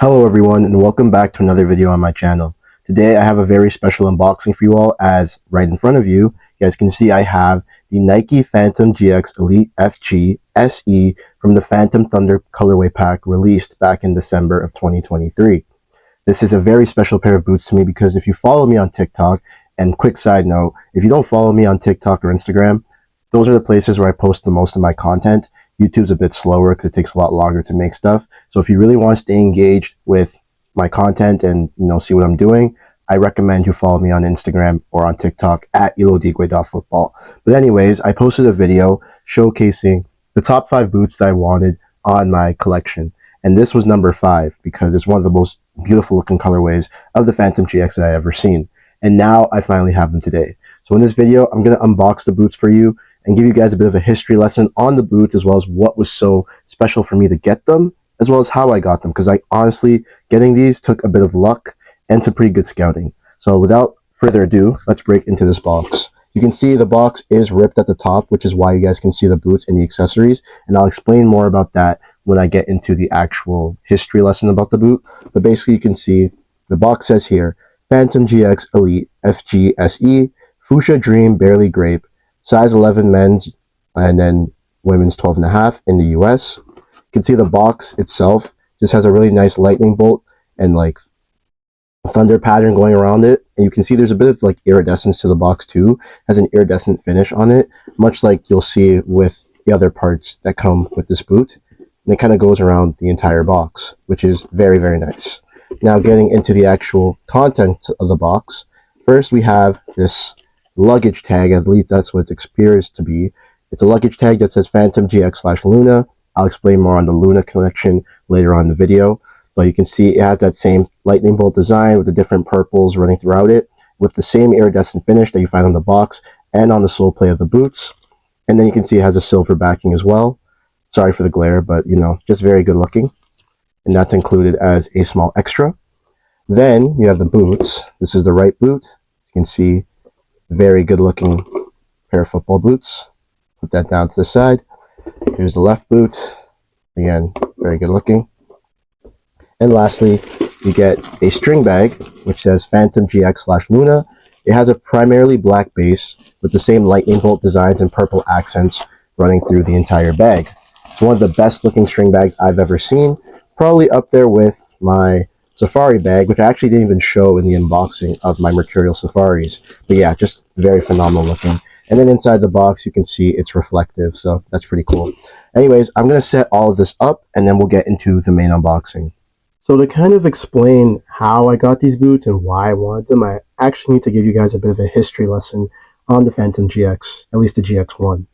Hello everyone and welcome back to another video on my channel. Today I have a very special unboxing for you all, as right in front of you, you guys can see I have the Nike Phantom GX Elite FG SE from the Phantom Thunder colorway pack released back in December of 2023. This is a very special pair of boots to me because if you follow me on TikTok, and quick side note, if you don't follow me on TikTok or Instagram, those are the places where I post the most of my content. YouTube's a bit slower because it takes a lot longer to make stuff. So if you really want to stay engaged with my content and see what I'm doing, I recommend you follow me on Instagram or on TikTok at ilodigwe.football. But anyways, I posted a video showcasing the top 5 boots that I wanted on my collection. And this was number 5 because it's one of the most beautiful looking colorways of the Phantom GX that I've ever seen. And now I finally have them today. So in this video, I'm going to unbox the boots for you and give you guys a bit of a history lesson on the boots, as well as what was so special for me to get them, as well as how I got them, because I honestly, getting these took a bit of luck and some pretty good scouting. So without further ado, let's break into this box. You can see the box is ripped at the top, which is why you guys can see the boots and the accessories, and I'll explain more about that when I get into the actual history lesson about the boot. But basically you can see the box says here, Phantom GX Elite FG SE, Fuchsia Dream Barely Grape, size 11 men's, and then women's 12.5 in the US. You can see the box itself just has a really nice lightning bolt and like thunder pattern going around it. And you can see there's a bit of like iridescence to the box too. It has an iridescent finish on it, much like you'll see with the other parts that come with this boot. And it kind of goes around the entire box, which is very, very nice. Now getting into the actual content of the box, first we have this luggage tag. At least that's what it appears to be. It's a luggage tag that says Phantom GX/Luna. I'll explain more on the Luna connection later on in the video. But you can see it has that same lightning bolt design with the different purples running throughout it, with the same iridescent finish that you find on the box and on the sole plate of the boots. And then you can see it has a silver backing as well. Sorry for the glare, but just very good looking. And that's included as a small extra. Then you have the boots. This is the right boot. As you can see, very good looking pair of football boots. Put that down to the side. Here's the left boot. Again, very good looking. And lastly, you get a string bag, which says Phantom GX/Luna. It has a primarily black base with the same lightning bolt designs and purple accents running through the entire bag. It's one of the best looking string bags I've ever seen. Probably up there with my Safari bag, which I actually didn't even show in the unboxing of my Mercurial Safaris. But yeah, just very phenomenal looking. And then inside the box, you can see it's reflective, so that's pretty cool. Anyways, I'm going to set all of this up, and then we'll get into the main unboxing. So to kind of explain how I got these boots and why I wanted them, I actually need to give you guys a bit of a history lesson on the Phantom GX, at least the GX1.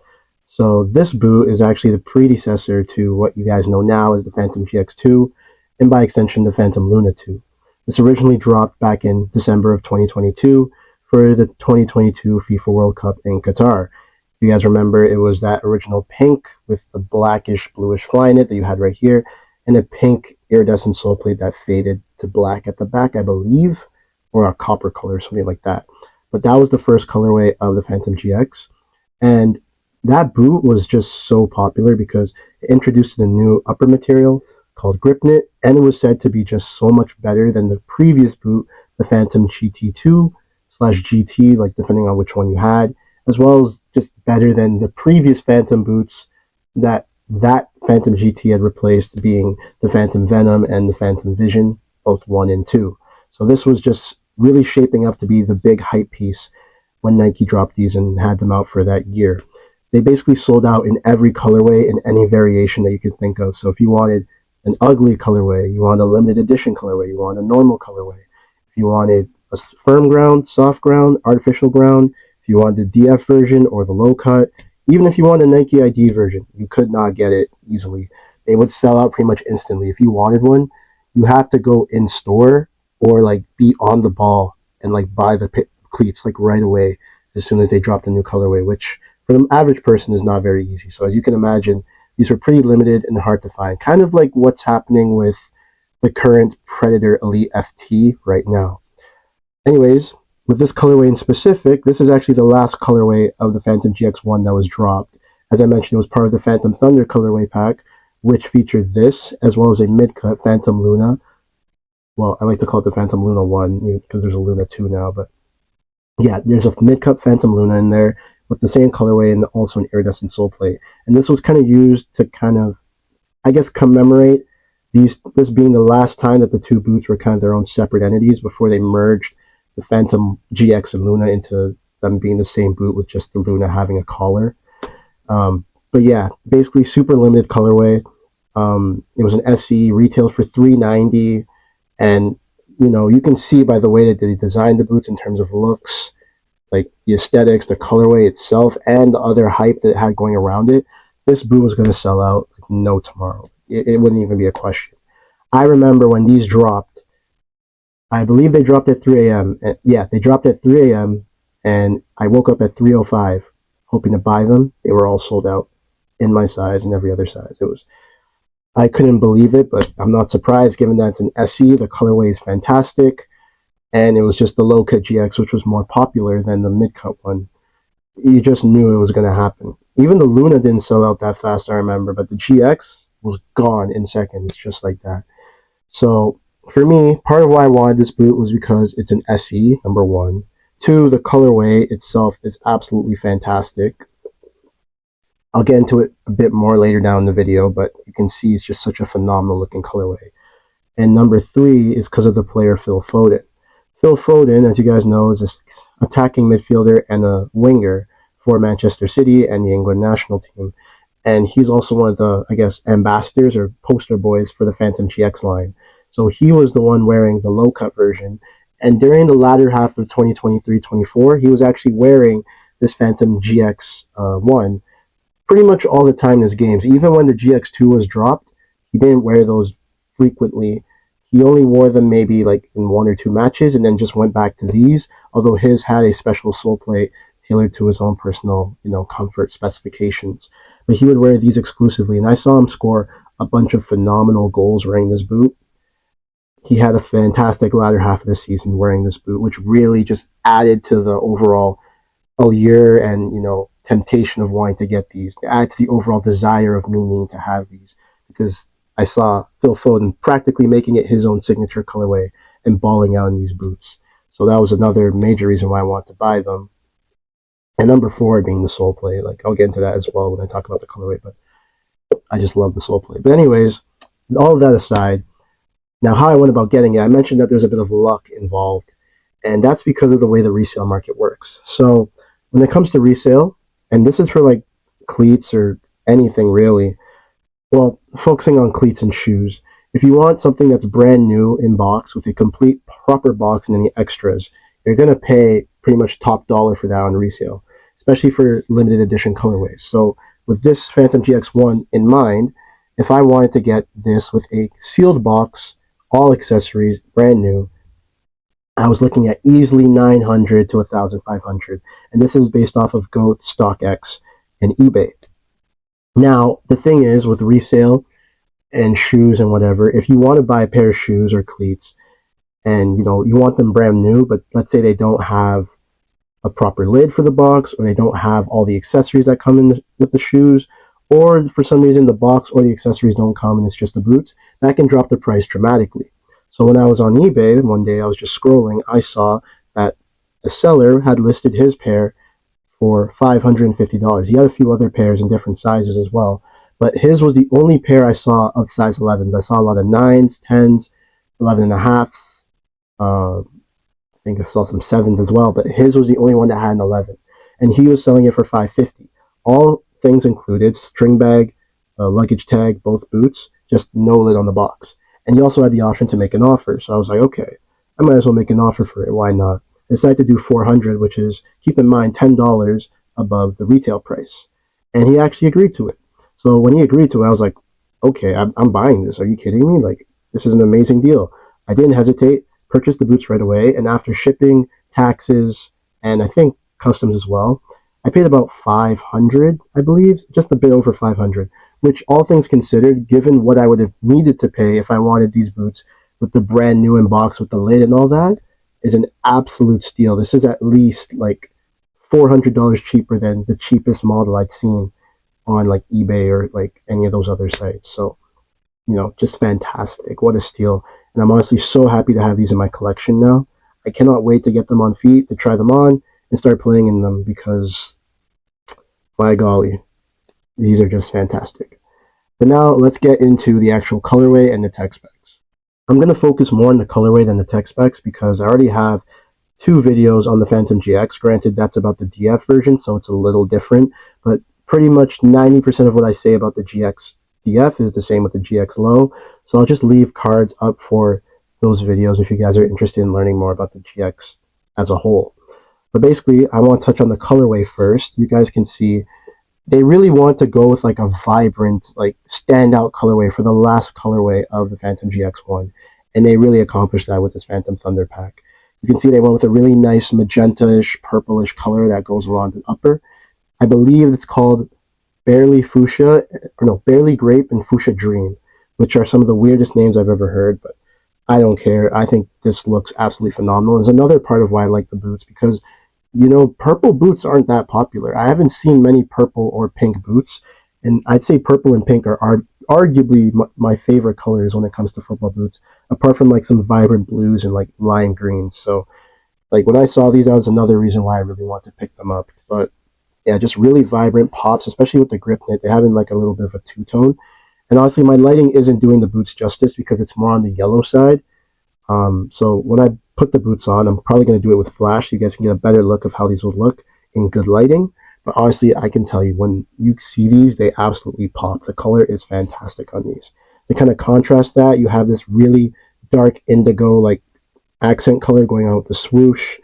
So this boot is actually the predecessor to what you guys know now as the Phantom GX2, and by extension the Phantom Luna 2. This originally dropped back in December of 2022 for the 2022 FIFA World Cup in Qatar. If you guys remember, it was that original pink with the blackish bluish fly in it that you had right here, and a pink iridescent sole plate that faded to black at the back, I believe, or a copper color, something like that. But that was the first colorway of the Phantom GX, and that boot was just so popular because it introduced the new upper material called Grip Knit, and it was said to be just so much better than the previous boot, the Phantom GT2/GT, like depending on which one you had, as well as just better than the previous Phantom boots that Phantom GT had replaced, being the Phantom Venom and the Phantom Vision, both 1 and 2. So this was just really shaping up to be the big hype piece when Nike dropped these and had them out for that year. They basically sold out in every colorway and any variation that you could think of. So if you wanted an ugly colorway, you want a limited edition colorway, you want a normal colorway, if you wanted a firm ground, soft ground, artificial ground, if you wanted the DF version or the low cut, even if you want a Nike ID version, you could not get it easily. They would sell out pretty much instantly. If you wanted one, you have to go in store or like be on the ball and like buy the cleats like right away as soon as they drop the new colorway, which for the average person is not very easy. So as you can imagine, these were pretty limited and hard to find, kind of like what's happening with the current Predator Elite FT right now. Anyways, with this colorway in specific, this is actually the last colorway of the Phantom GX1 that was dropped. As I mentioned, it was part of the Phantom Thunder colorway pack, which featured this, as well as a mid-cut Phantom Luna, well, I like to call it the Phantom Luna 1 because there's a Luna 2 now, but yeah, there's a mid-cup Phantom Luna in there with the same colorway and also an iridescent sole plate. And this was kind of used to kind of, I guess, commemorate this being the last time that the two boots were kind of their own separate entities before they merged the Phantom GX and Luna into them being the same boot with just the Luna having a collar. But yeah, basically super limited colorway. It was an SE, retailed for $390, and you can see by the way that they designed the boots in terms of looks, like the aesthetics, the colorway itself, and the other hype that it had going around it. This boot was going to sell out like no tomorrow. It wouldn't even be a question. I remember when these dropped. I believe they dropped at 3 a.m. Yeah, they dropped at 3 a.m. and I woke up at 3:05, hoping to buy them. They were all sold out in my size and every other size. I couldn't believe it, but I'm not surprised given that it's an SE. The colorway is fantastic, and it was just the low cut GX, which was more popular than the mid cut one. You just knew it was going to happen. Even the Luna didn't sell out that fast, I remember, but the GX was gone in seconds, just like that. So for me, part of why I wanted this boot was because it's an SE, number one. Two, the colorway itself is absolutely fantastic. I'll get into it a bit more later down in the video, but you can see it's just such a phenomenal looking colorway. And number three is because of the player Phil Foden. Phil Foden, as you guys know, is an attacking midfielder and a winger for Manchester City and the England national team. And he's also one of the, I guess, ambassadors or poster boys for the Phantom GX line. So he was the one wearing the low cut version. And during the latter half of 2023-24, he was actually wearing this Phantom GX 1 pretty much all the time in his games. Even when the GX2 was dropped, he didn't wear those frequently. He only wore them maybe like in one or two matches and then just went back to these, although his had a special sole plate tailored to his own personal, comfort specifications. But he would wear these exclusively, and I saw him score a bunch of phenomenal goals wearing this boot. He had a fantastic latter half of the season wearing this boot, which really just added to the overall allure and temptation of wanting to get these, to add to the overall desire of me needing to have these, because I saw Phil Foden practically making it his own signature colorway and balling out in these boots. So that was another major reason why I wanted to buy them. And number four being the sole plate. Like I'll get into that as well when I talk about the colorway, but I just love the sole plate. But anyways, all of that aside, now how I went about getting it, I mentioned that there's a bit of luck involved, and that's because of the way the resale market works. So when it comes to resale, and this is for like cleats or anything really, well, focusing on cleats and shoes, if you want something that's brand new in box with a complete proper box and any extras, you're going to pay pretty much top dollar for that on resale, especially for limited edition colorways. So with this Phantom GX1 in mind, if I wanted to get this with a sealed box, all accessories, brand new, I was looking at easily 900 to 1,500, and this is based off of GOAT, StockX, and eBay. Now, the thing is with resale and shoes and whatever, if you want to buy a pair of shoes or cleats and you want them brand new, but let's say they don't have a proper lid for the box, or they don't have all the accessories that come in with the shoes, or for some reason the box or the accessories don't come and it's just the boots, that can drop the price dramatically. So when I was on eBay one day, I was just scrolling, I saw that the seller had listed his pair for $550. He had a few other pairs in different sizes as well, but his was the only pair I saw of size 11s. I saw a lot of 9s, 10s, 11 and a halves. I think I saw some 7s as well, but his was the only one that had an 11. And he was selling it for $550. All things included, string bag, luggage tag, both boots, just no lid on the box. And he also had the option to make an offer. So I was like, okay, I might as well make an offer for it. Why not? I decided to do $400, which is, keep in mind, $10 above the retail price. And he actually agreed to it. So when he agreed to it, I was like, okay, I'm buying this. Are you kidding me? Like, this is an amazing deal. I didn't hesitate, purchased the boots right away. And after shipping, taxes, and I think customs as well, I paid about $500, I believe, just a bit over $500, which all things considered, given what I would have needed to pay if I wanted these boots with the brand new in box with the lid and all that, is an absolute steal. This is at least like $400 cheaper than the cheapest model I'd seen on like eBay or like any of those other sites. So, just fantastic. What a steal. And I'm honestly so happy to have these in my collection now. I cannot wait to get them on feet, to try them on, and start playing in them because, my golly, these are just fantastic. But now let's get into the actual colorway and the tech specs. I'm going to focus more on the colorway than the tech specs because I already have two videos on the Phantom GX. Granted, that's about the DF version, so it's a little different, but pretty much 90% of what I say about the GX DF is the same with the GX Low. So I'll just leave cards up for those videos if you guys are interested in learning more about the GX as a whole. But basically, I want to touch on the colorway first. You guys can see they really want to go with like a vibrant, like standout colorway for the last colorway of the Phantom GX1. And they really accomplished that with this Phantom Thunder pack. You can see they went with a really nice magenta-ish, purplish color that goes along the upper. I believe it's called Barely Fuchsia, or no, Barely Grape and Fuchsia Dream, which are some of the weirdest names I've ever heard, but I don't care. I think this looks absolutely phenomenal. It's another part of why I like the boots because, you know, purple boots aren't that popular. I haven't seen many purple or pink boots, and I'd say purple and pink are arguably my favorite colors when it comes to football boots, apart from like some vibrant blues and like lime greens. So, like when I saw these, that was another reason why I really want to pick them up. But yeah, just really vibrant pops, especially with the grip knit. They have in like a little bit of a two-tone. And honestly, my lighting isn't doing the boots justice because it's more on the yellow side. So when I put the boots on, I'm probably going to do it with flash so you guys can get a better look of how these will look in good lighting. But honestly, I can tell you, when you see these, they absolutely pop. The color is fantastic on these. To kind of contrast that, you have this really dark indigo, like accent color going on with the swoosh.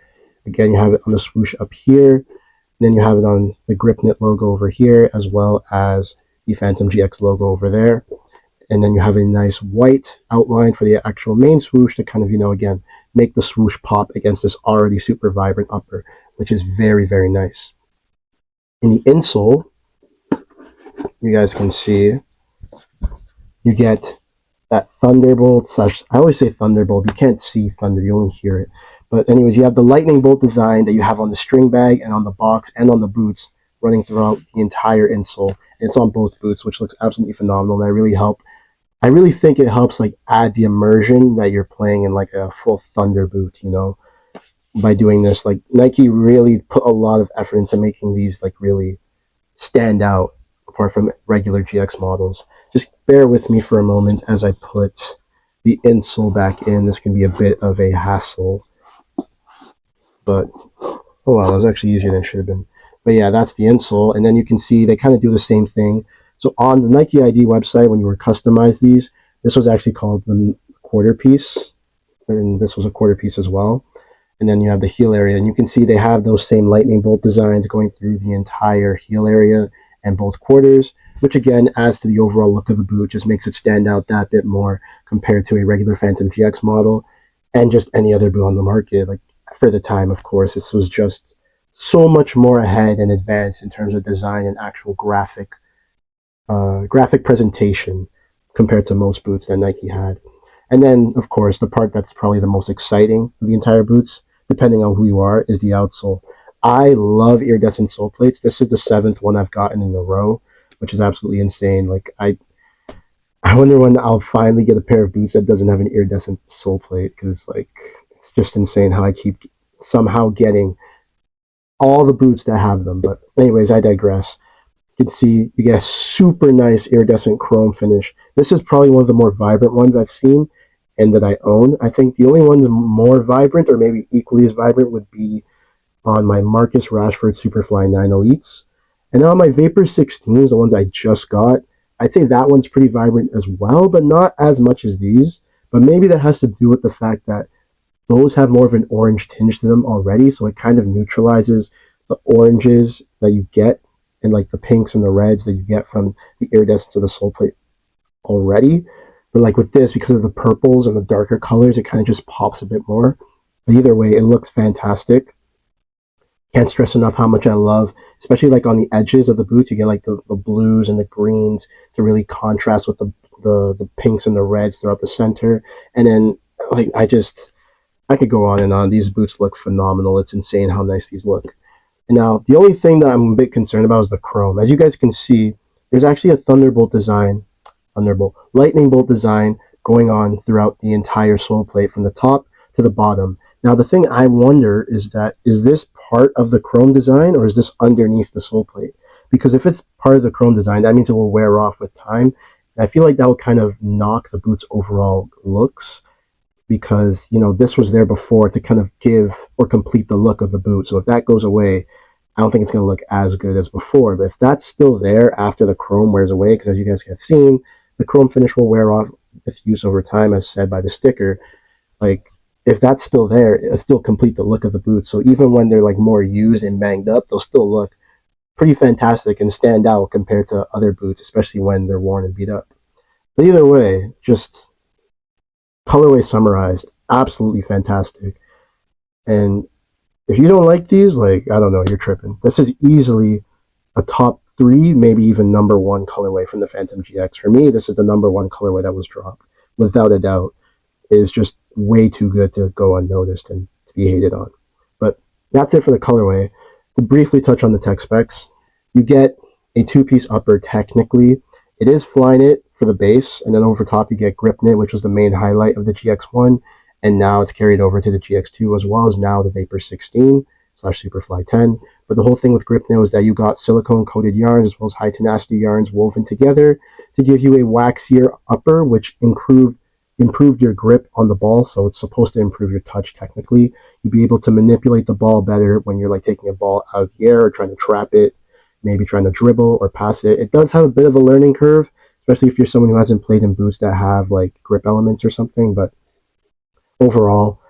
Again, you have it on the swoosh up here. And then you have it on the grip knit logo over here, as well as the Phantom GX logo over there. And then you have a nice white outline for the actual main swoosh to kind of, you know, again, make the swoosh pop against this already super vibrant upper, which is very, very nice. In the insole, you guys can see you get that Thunderbolt slash, I always say Thunderbolt, you can't see thunder, you only hear it. But anyways, you have the lightning bolt design that you have on the string bag and on the box and on the boots running throughout the entire insole. And it's on both boots, which looks absolutely phenomenal. And I really think it helps like add the immersion that you're playing in like a full thunder boot, you know, by doing this. Like Nike really put a lot of effort into making these like really stand out apart from regular GX models. Just bear with me for a moment as I put the insole back in. This can be a bit of a hassle, but oh wow, that was actually easier than it should have been. But yeah, that's the insole, and then you can see they kind of do the same thing. So on the Nike ID website, when you were customize these, this was actually called the quarter piece, and this was a quarter piece as well. And then you have the heel area, and you can see they have those same lightning bolt designs going through the entire heel area and both quarters, which again adds to the overall look of the boot, just makes it stand out that bit more compared to a regular Phantom GX model and just any other boot on the market. Like for the time, of course, this was just so much more ahead and advanced in terms of design and actual graphic presentation compared to most boots that Nike had. And then, of course, the part that's probably the most exciting of the entire boots, depending on who you are, is the outsole. I love iridescent sole plates. This is the 7th one I've gotten in a row, which is absolutely insane. Like I wonder when I'll finally get a pair of boots that doesn't have an iridescent sole plate, because like it's just insane how I keep somehow getting all the boots that have them. But anyways, I digress. You can see you get a super nice iridescent chrome finish. This is probably one of the more vibrant ones I've seen and that I own. I think the only ones more vibrant or maybe equally as vibrant would be on my Marcus Rashford Superfly 9 Elites. And on my Vapor 16s, the ones I just got, I'd say that one's pretty vibrant as well, but not as much as these. But maybe that has to do with the fact that those have more of an orange tinge to them already, so it kind of neutralizes the oranges that you get and like the pinks and the reds that you get from the iridescence of the sole plate already. But like with this, because of the purples and the darker colors, it kind of just pops a bit more. But either way, it looks fantastic. Can't stress enough how much I love, especially like on the edges of the boots, you get like the blues and the greens to really contrast with the pinks and the reds throughout the center. And then like I could go on and on. These boots look phenomenal. It's insane how nice these look. And now the only thing that I'm a bit concerned about is the chrome. As you guys can see, there's actually a lightning bolt design going on throughout the entire sole plate from the top to the bottom. Now, the thing I wonder is that, is this part of the chrome design or is this underneath the sole plate? Because if it's part of the chrome design, that means it will wear off with time. And I feel like that will kind of knock the boot's overall looks because, this was there before to kind of give or complete the look of the boot. So if that goes away, I don't think it's going to look as good as before. But if that's still there after the chrome wears away, because as you guys have seen, the chrome finish will wear off with use over time, as said by the sticker. Like, if that's still there, it'll still complete the look of the boot. So even when they're like more used and banged up, they'll still look pretty fantastic and stand out compared to other boots, especially when they're worn and beat up. But either way, just colorway summarized, absolutely fantastic. And if you don't like these, like, I don't know, you're tripping. This is easily a top 3, maybe even number 1 colorway from the Phantom GX. For me, this is the number 1 colorway that was dropped, without a doubt. It is just way too good to go unnoticed and to be hated on. But that's it for the colorway. To briefly touch on the tech specs, you get a 2-piece upper technically. It is Flyknit for the base, and then over top you get grip knit, which was the main highlight of the GX1, and now it's carried over to the GX2 as well as now the Vapor 16 / Superfly 10. But the whole thing with grip knit was that you got silicone coated yarns as well as high tenacity yarns woven together to give you a waxier upper, which improved your grip on the ball. So it's supposed to improve your touch technically. You'll be able to manipulate the ball better when you're like taking a ball out of the air or trying to trap it, maybe trying to dribble or pass it. It does have a bit of a learning curve, especially if you're someone who hasn't played in boots that have like grip elements or something. But overall,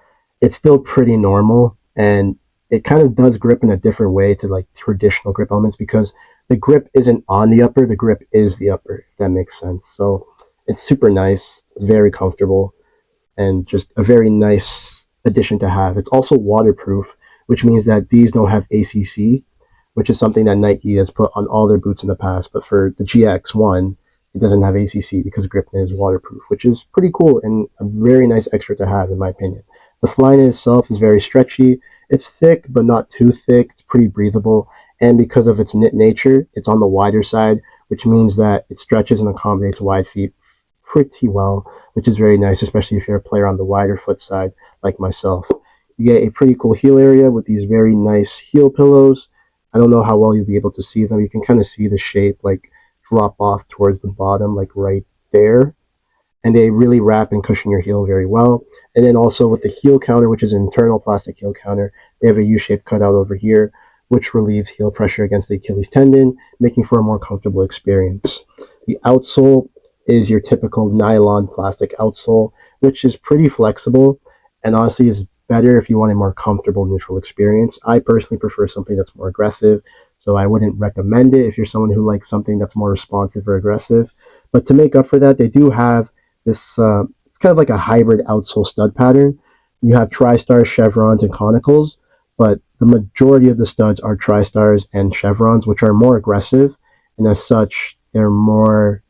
it's still pretty normal, and it kind of does grip in a different way to like traditional grip elements because the grip isn't on the upper, the grip is the upper, if that makes sense. So it's super nice, very comfortable, and just a very nice addition to have. It's also waterproof, which means that these don't have ACC, which is something that Nike has put on all their boots in the past. But for the GX1, it doesn't have ACC because GripKnit is waterproof, which is pretty cool and a very nice extra to have, in my opinion. The Flyknit itself is very stretchy. It's thick, but not too thick. It's pretty breathable. And because of its knit nature, it's on the wider side, which means that it stretches and accommodates wide feet pretty well, which is very nice, especially if you're a player on the wider foot side like myself. You get a pretty cool heel area with these very nice heel pillows. I don't know how well you'll be able to see them. You can kind of see the shape like drop off towards the bottom, like right there. And they really wrap and cushion your heel very well. And then also with the heel counter, which is an internal plastic heel counter, they have a U-shaped cutout over here, which relieves heel pressure against the Achilles tendon, making for a more comfortable experience. The outsole is your typical nylon plastic outsole, which is pretty flexible and honestly is better if you want a more comfortable neutral experience. I personally prefer something that's more aggressive, so I wouldn't recommend it if you're someone who likes something that's more responsive or aggressive. But to make up for that, they do have this, it's kind of like a hybrid outsole stud pattern. You have tri-stars, chevrons, and conicals, but the majority of the studs are tri-stars and chevrons, which are more aggressive, and as such, they're more,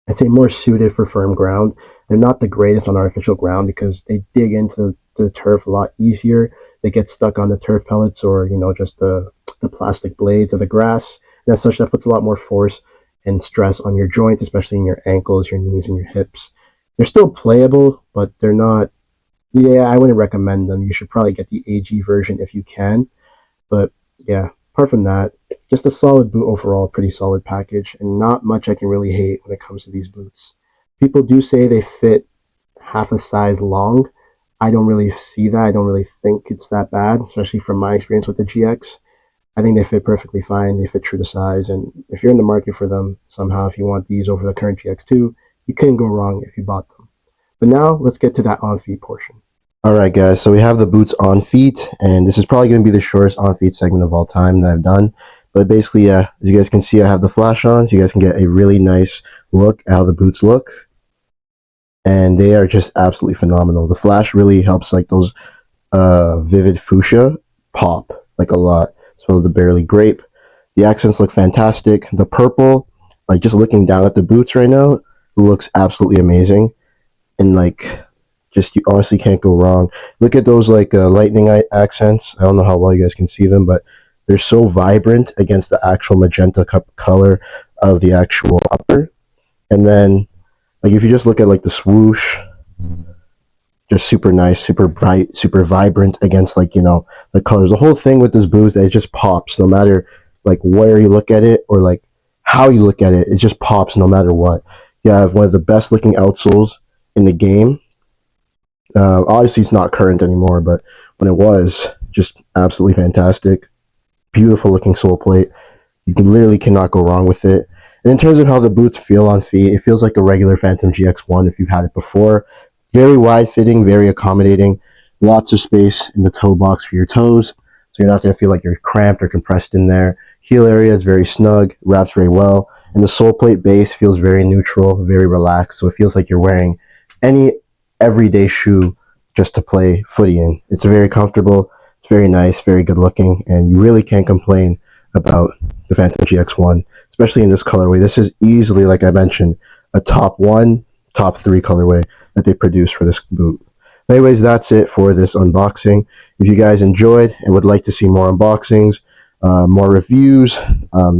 I'd say, more suited for firm ground. They're not the greatest on artificial ground because they dig into the turf a lot easier. They get stuck on the turf pellets or, just the plastic blades of the grass. And as such, that puts a lot more force and stress on your joints, especially in your ankles, your knees, and your hips. They're still playable, but they're not, yeah, I wouldn't recommend them. You should probably get the AG version if you can. But yeah, apart from that, just a solid boot overall, pretty solid package, and not much I can really hate when it comes to these boots. People do say they fit half a size long. I don't really see that. I don't really think it's that bad, especially from my experience with the GX. I think they fit perfectly fine. They fit true to size. And if you're in the market for them somehow, if you want these over the current GX2, you couldn't go wrong if you bought them. But now let's get to that on-feet portion. All right, guys. So we have the boots on feet, and this is probably going to be the shortest on-feet segment of all time that I've done. But basically, as you guys can see, I have the flash on, so you guys can get a really nice look at how the boots look. And they are just absolutely phenomenal. The flash really helps like those vivid fuchsia pop like a lot, as well as the barely grape. The accents look fantastic. The purple, like just looking down at the boots right now, looks absolutely amazing. And like, just you honestly can't go wrong. Look at those like lightning accents. I don't know how well you guys can see them, but they're so vibrant against the actual magenta color of the actual upper. And then Like if you just look at like the swoosh, just super nice, super bright, super vibrant against like, you know, the colors. The whole thing with this boot that it just pops no matter like where you look at it or like how you look at it. It just pops no matter what. You have one of the best looking outsoles in the game. Obviously, it's not current anymore, but when it was, just absolutely fantastic. Beautiful looking sole plate. You can literally cannot go wrong with it. And in terms of how the boots feel on feet, it feels like a regular Phantom GX1 if you've had it before. Very wide fitting, very accommodating. Lots of space in the toe box for your toes, so you're not going to feel like you're cramped or compressed in there. Heel area is very snug, wraps very well, and the sole plate base feels very neutral, very relaxed. So it feels like you're wearing any everyday shoe just to play footy in. It's very comfortable, it's very nice, very good looking, and you really can't complain about the Phantom GX1, especially in this colorway. This is easily, like I mentioned, a top 1, top 3 colorway that they produced for this boot. Anyways, that's it for this unboxing. If you guys enjoyed and would like to see more unboxings, more reviews,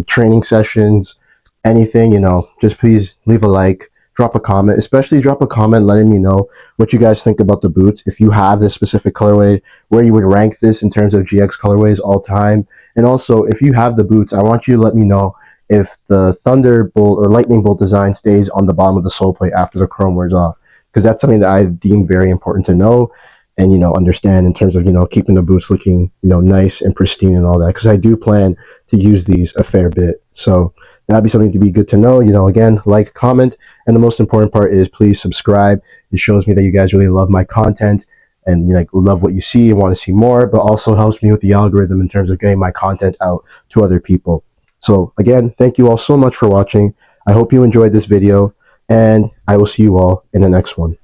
training sessions, anything, you know, just please leave a like, drop a comment, especially drop a comment letting me know what you guys think about the boots. If you have this specific colorway, where you would rank this in terms of GX colorways all time. And also, if you have the boots, I want you to let me know if the Thunderbolt or Lightning Bolt design stays on the bottom of the sole plate after the chrome wears off, because that's something that I deem very important to know and, you know, understand in terms of, you know, keeping the boots looking, you know, nice and pristine and all that, because I do plan to use these a fair bit. So that'd be something to be good to know. You know, again, like, comment, and the most important part is please subscribe. It shows me that you guys really love my content and, you know, love what you see and want to see more, but also helps me with the algorithm in terms of getting my content out to other people. So again, thank you all so much for watching. I hope you enjoyed this video, and I will see you all in the next one.